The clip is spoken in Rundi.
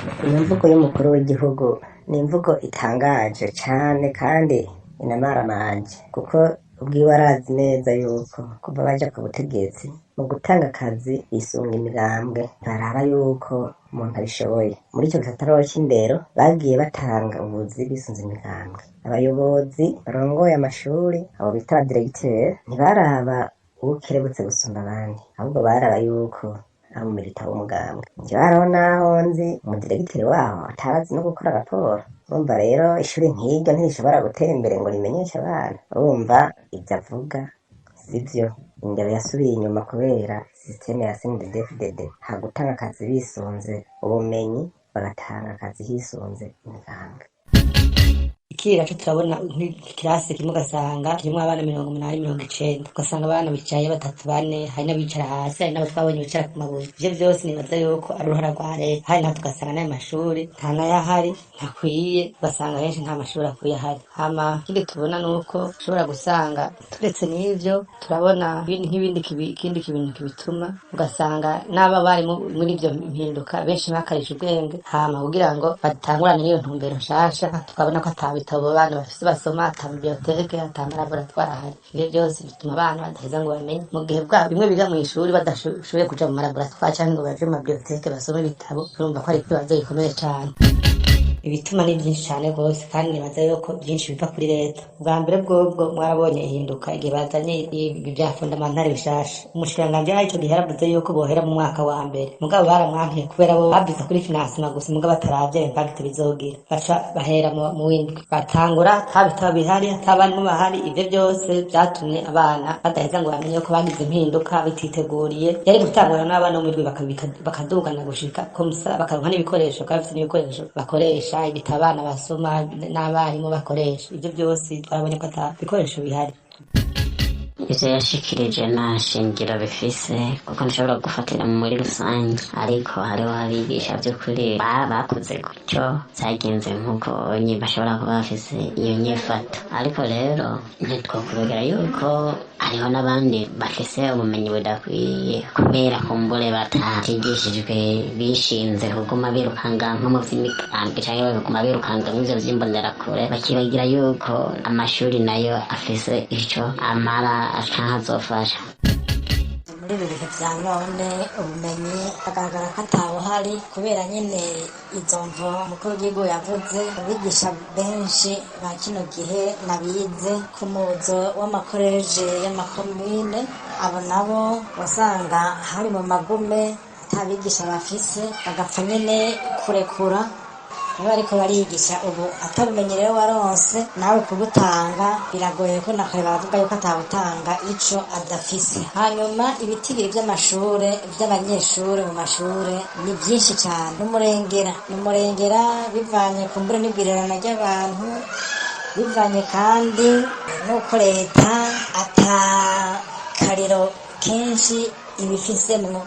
Imvugo y'umukuru w'igihugu ni imvugo itangaje cane kandi inamaramaje, kuko ubwiwe arazi neza yuko kuva baja ku butegetsi mu gutanga akazi bisunga imigambwe, baraba yuko umuntu abishoboye. Muri ico gisata c'indero bagiye batanga ubuzi bisunze imigambwe. Abayobozi barongoye amashuri, abo bita abadiregiteri, ntibaraba uwukerebutse gusumba abandi, ahubwo baraba yuko ari umilita w'umugambwe. Hariho naho nzi umudiregiteri waho atazi no gukora raporo. Urumva rero ishuri nk'iryo ntirishobora gutera imbere ngo rimenyeshe abana. Urumva ivyo avuga sivyo. Indero yasubiye inyuma kubera systeme ya CNDD-FDD. Ha gutanga akazi bisunze ubumenyi, bagatanga akazi hisunze imigambwe. Ikira cyo turabona nk'ikirasi kimwe ugasanga kirimwo abana 80-90, ugasanga abana bicaye 3-4, hari n'abicara hasi, hari n'abo twabonye bicara ku mabuye. Ivyo vyose nibaza yuko ari uruhara rwa leta, hari naho tugasanga n'ayo mashuri nta n'ayahari, ntakwiye, ugasanga henshi nta mashuri akwiye ahari. Hama ikindi tubona nuko ushobora gusanga turetse n'ivyo turabona ikindi kintu kibituma, ugasanga n'aba bari muri ivyo mpinduka benshi bakarisha ubwenge, hama kugira ngo batangurane n'iyo ntumbero nshasha, tukabona ko bitabo abana bafise basoma, ata biblioteke, ata laboratoire ahari. Ivyo vyose bituma abana badaheza ngo bamenye, mu gihe bwa bimwe biga mw'ishuri badashoboye kuja mu laboratoire canke ngo baje mu biblioteke basome ibitabo, urumva ko ari ikibazo gikomeye cane. Ibituma ni byinshi cyane rwose kandi nibaza yuko byinshi biva kuri leta. Bwa mbere bwobwo mwarabonye ihinduka igihe bazanye ibya fondamentale bishasha. Umushikiranganji ico gihe yaravuze yuko bohera mu mwaka wa mbere, mugabo baramwankiye kubera bo babiza kuri financement gusa, mugabo bataravye impact bizogira. Baca bahera mu windwi, batangura habitaba bihari, atabarimu bahari. Ivyo byose vyatumye abana badaheza ngo bamenye ko bagize impinduka bititeguriye. Yari gutangura n'abana mu midwi bakadugana gushika komsa, bakaronka n'ibikoresho, bafite n'ibikoresho bakoresha ibitabo abana basoma n'abarimu bakoresha. Ivyo byose twarabonye ko ata bikoresho bihari. Ivyo yashikirije nta shingiro bifise, kuko nshobora gufatira muri rusange, ariko hariho abigisha vy'ukuri bakuze gutyo zagenze nk'uko bashobora kuba bafise iyo nyifato. Ariko rero ntitwokwibagera yuko hariho n'abandi bafise ubumenyi budakwiye, kubera kumbure batigishijwe, bishinze kuguma birukanga nko mu vy'imigambwe canke bakaguma birukanga mw'ivyo vy'imbonerakure, bakibagira yuko amashuri nayo afise ico amara canke azofasha. Muri ibi bihe vya none ubumenyi agaragara ko atawuhari, kubera nyene izo mvo umukuru w'igihugu yavuze. Abigisha benshi ba kino gihe nabize ku muzo w'amakoreje y'amakomine, abo nabo wasanga hari mu magume atabigisha bafise, bagapfa nyene kurekura. Niba ariko barigisha ubu atabumenyi rero waronse nawe kubutanga biragoye, ko nakare baravuga yuko atabutanga ico adafise. Hanyuma ibitigiri vy'amashure vy'abanyeshure mu mashure ni vyinshi cane, n'umurengera bivanye kumbure n'ibwirirana ry'abantu, bivanye kandi nuko leta ata kariro kenshi ibifisemwo.